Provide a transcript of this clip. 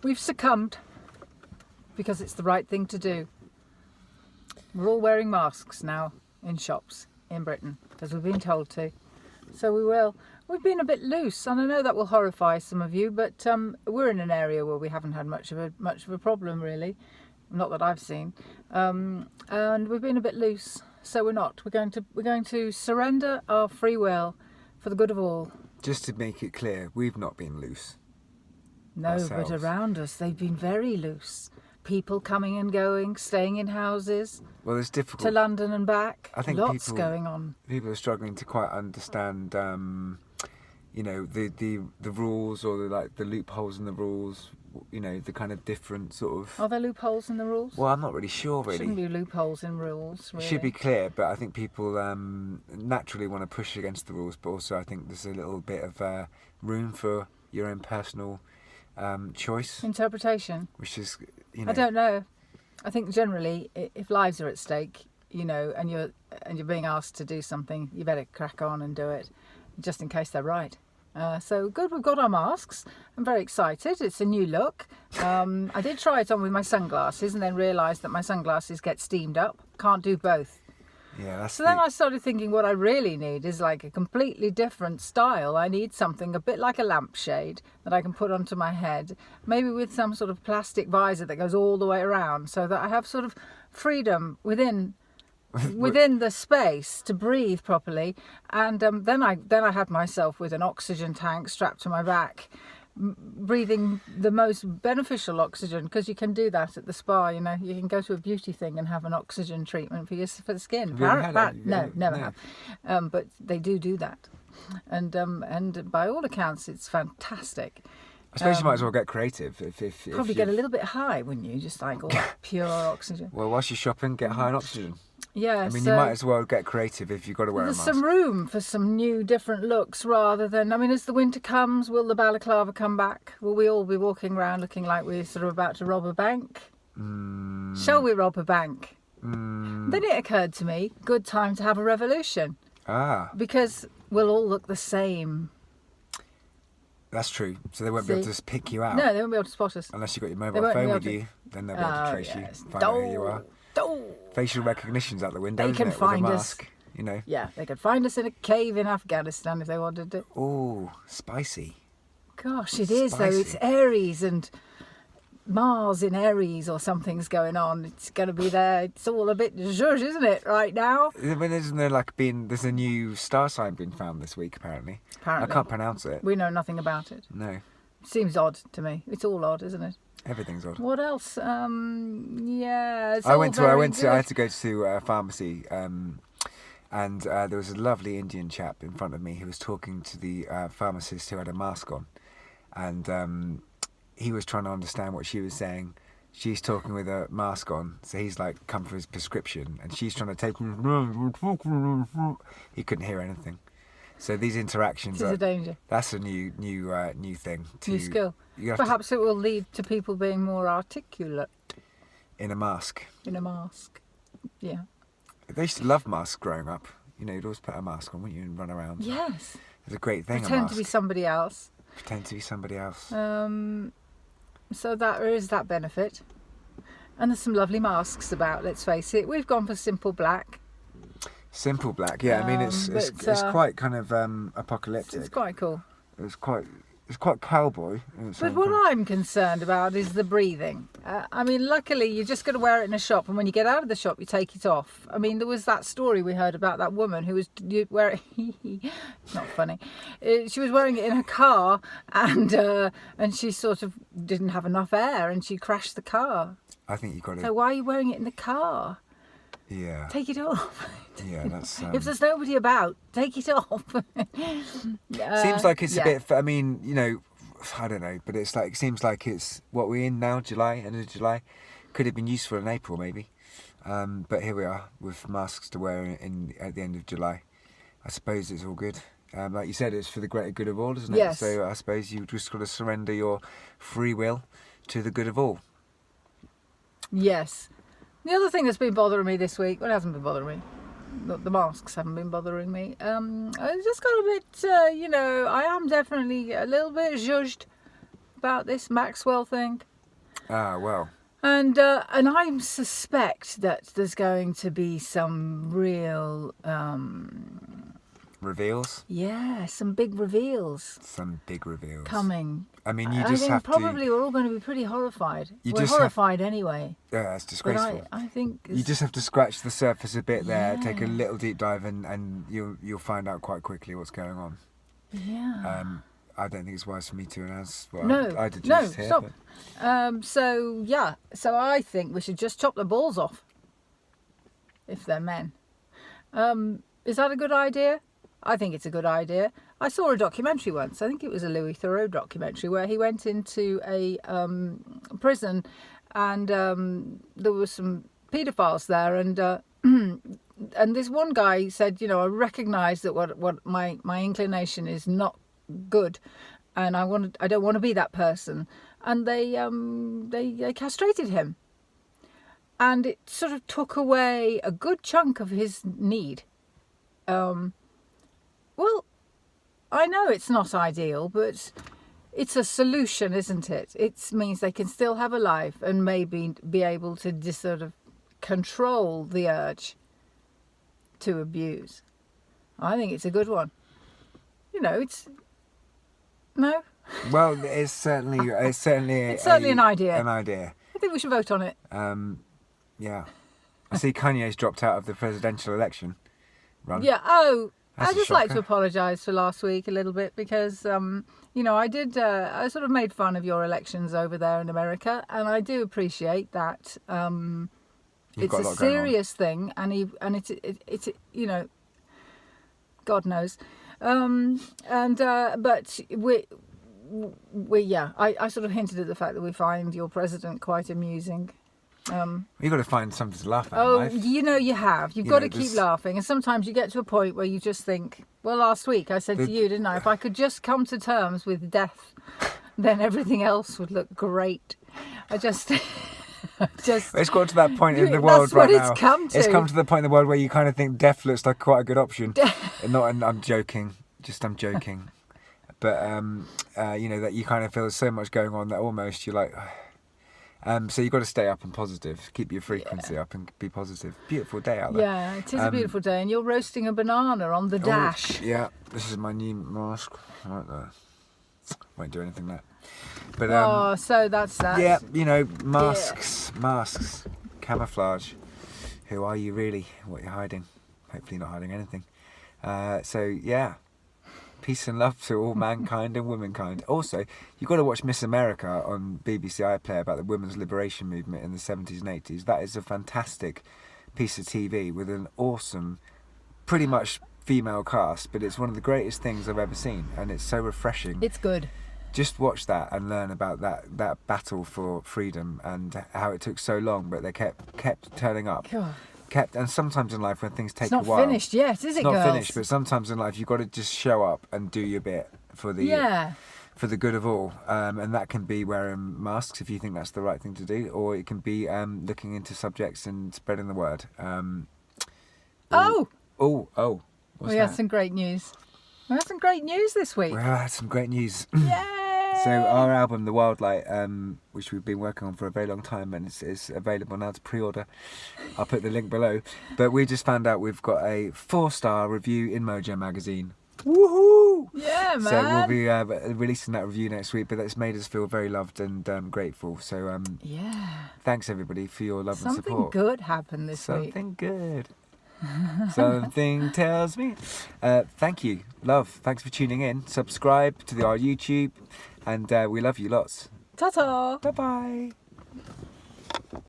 We've succumbed because it's the right thing to do. We're all wearing masks now in shops in Britain because we've been told to. So we will. We've been a bit loose, and I know that will horrify some of you, but we're in an area where we haven't had much of a problem really, not that I've seen, and we've been a bit loose. So we're not. We're going to surrender our free will for the good of all. Just to make it clear, we've not been loose. No, ourselves. but around us they've been very loose. People coming and going, staying in houses. Well, it's difficult. To London and back. I think lots going on. People are struggling to quite understand, you know, the rules or the loopholes in the rules. You know, the kind of different sort of. Are there loopholes in the rules? Well, I'm not really sure. Really, shouldn't be loopholes in rules. Really. It should be clear, but I think people naturally want to push against the rules. But also, I think there's a little bit of room for your own personal choice, interpretation, which is, you know. I don't know. I think generally, if lives are at stake, you know, and you're being asked to do something, you better crack on and do it, just in case they're right. So good, we've got our masks. I'm very excited. It's a new look. I did try it on with my sunglasses and then realised that my sunglasses get steamed up. Can't do both. Yeah, that's so then I started thinking what I really need is like a completely different style. I need something a bit like a lampshade that I can put onto my head, maybe with some sort of plastic visor that goes all the way around so that I have sort of freedom within the space to breathe properly. And then I had myself with an oxygen tank strapped to my back, breathing the most beneficial oxygen, because you can do that at the spa. You know, you can go to a beauty thing and have an oxygen treatment for the skin. Have you ever had it? No, never have. But they do that, and by all accounts, it's fantastic. I suppose you might as well get creative. If probably get a little bit high, wouldn't you? Just like all that pure oxygen. Well, whilst you're shopping, get high on oxygen. Yeah, I mean, you might as well get creative if you've got to wear a mask. There's some room for some new, different looks rather than... I mean, as the winter comes, will the balaclava come back? Will we all be walking around looking like we're sort of about to rob a bank? Shall we rob a bank? Then it occurred to me, good time to have a revolution. Because we'll all look the same. That's true. So they won't be able to just pick you out. No, they won't be able to spot us. Unless you've got your mobile phone with you, then they'll be able to trace you, find out who you are. Facial recognition's out the window, isn't it, with a mask, you know. Yeah, they could find us in a cave in Afghanistan if they wanted to. Oh, spicy. Gosh, it is though. It's Aries and Mars in Aries or something's going on. It's going to be there. It's all a bit zhuzh, isn't it, right now? I mean, isn't there there's a new star sign being found this week, apparently. I can't pronounce it. We know nothing about it. No. Seems odd to me. It's all odd, isn't it? Everything's odd. What else? Yeah, it's I had to go to a pharmacy, and there was a lovely Indian chap in front of me who was talking to the pharmacist who had a mask on, and he was trying to understand what she was saying. She's talking with a mask on, so he's like come for his prescription, and she's trying to take. He couldn't hear anything. So these interactions are a danger. That's a new thing. New skill. Perhaps it will lead to people being more articulate. In a mask. Yeah. They used to love masks growing up. You know, you'd always put a mask on, wouldn't you, and run around. Yes. It's a great thing. Pretend to be somebody else. So there is that benefit. And there's some lovely masks about, let's face it. We've gone for simple black. Simple black, yeah. I mean, it's quite kind of apocalyptic. It's quite cool. It's quite cowboy. But what I'm concerned about is the breathing. I mean, luckily, you're just going to wear it in a shop, and when you get out of the shop, you take it off. I mean, there was that story we heard about that woman who was wearing... not funny. She was wearing it in her car, and she sort of didn't have enough air, and she crashed the car. I think you've got to... So why are you wearing it in the car? Yeah. Take it off. Yeah, that's... If there's nobody about, take it off. Seems like it's a bit... I mean, you know, I don't know, but it's like, it seems like it's what we're in now, July, end of July. Could have been useful in April, maybe. But here we are with masks to wear at the end of July. I suppose it's all good. Like you said, it's for the greater good of all, isn't it? Yes. So I suppose you've just got to surrender your free will to the good of all. Yes. The other thing that's been bothering me this week, well, it hasn't been bothering me. The masks haven't been bothering me. I just got a bit, you know, I am definitely a little bit zhuzhed about this Maxwell thing. Ah, well. And I suspect that there's going to be some real, Reveals? yeah, some big reveals Some big reveals. coming. I mean, you I just think have probably to... we're all going to be pretty horrified. You We're just have- horrified anyway. Yeah, it's But disgraceful. I think You just have to scratch the surface a bit there, take a Yeah. little deep dive, and you'll find out quite quickly what's going on. yeah. I don't think it's wise for me to announce what No, I deduced no, here. stop. But So I think we should just chop the balls off if they're men. Is that a good idea? I think it's a good idea. I saw a documentary once. I think it was a Louis Theroux documentary where he went into a prison, and there were some paedophiles there, and and this one guy said, you know, I recognise that what my inclination is not good, and I don't want to be that person, and they castrated him, and it sort of took away a good chunk of his need. Well, I know it's not ideal, but it's a solution, isn't it? It means they can still have a life and maybe be able to just sort of control the urge to abuse. I think it's a good one. You know, it's... No? well, it's certainly an idea. An idea. I think we should vote on it. Yeah. I see Kanye's dropped out of the presidential election run. Yeah, oh... That's I'd a just like to shocker. apologise for last week a little bit because, you know, I sort of made fun of your elections over there in America, and I do appreciate that. You've It's got a lot going on. serious thing, and it's you know, God knows, but I sort of hinted at the fact that we find your president quite amusing. You've got to find something to laugh at in Oh, life. you know you have. You've You got know, to keep there's- laughing. And sometimes you get to a point where you just think, well, last week I said to you, didn't I, if I could just come to terms with death, then everything else would look great. I just... It's got to that point in the That's world right what now. it's come to. It's come to the point in the world where you kind of think death looks like quite a good option. And I'm joking. I'm joking. But, you know, that you kind of feel there's so much going on that almost you're like... so you've got to stay up and positive. Keep your frequency up and be positive. Beautiful day out there. Yeah, it is a beautiful day. And you're roasting a banana on the dash. Yeah, this is my new mask. Right there. Won't do anything there. But So that's that. yeah, you know, masks, camouflage. Who are you really? What you're hiding? Hopefully not hiding anything. So yeah, peace and love to all mankind and womankind. Also, you've got to watch Miss America on BBC iPlayer about the women's liberation movement in the 70s and 80s. That is a fantastic piece of TV with an awesome, pretty much female cast, but it's one of the greatest things I've ever seen, and it's so refreshing. It's good. Just watch that and learn about that battle for freedom and how it took so long, but they kept turning up. God. And sometimes in life when things take It's a not while, finished yet, is it, it's not girls? finished, but sometimes in life you've got to just show up and do your bit for the for the good of all, and that can be wearing masks if you think that's the right thing to do, or it can be looking into subjects and spreading the word. What's We had that? some great news. We had some great news this week. We had some great news. Yay! So our album, The Wildlight, which we've been working on for a very long time, and it's available now to pre-order. I'll put the link below. But we just found out we've got a 4-star review in Mojo magazine. Woohoo! Yeah, man. So we'll be releasing that review next week, but that's made us feel very loved and grateful. So yeah. thanks everybody for your love and Something support. good happened this week. Something good. Something tells me. Thank you, love. Thanks for tuning in. Subscribe to our YouTube, and we love you lots. Ta-ta! Bye bye.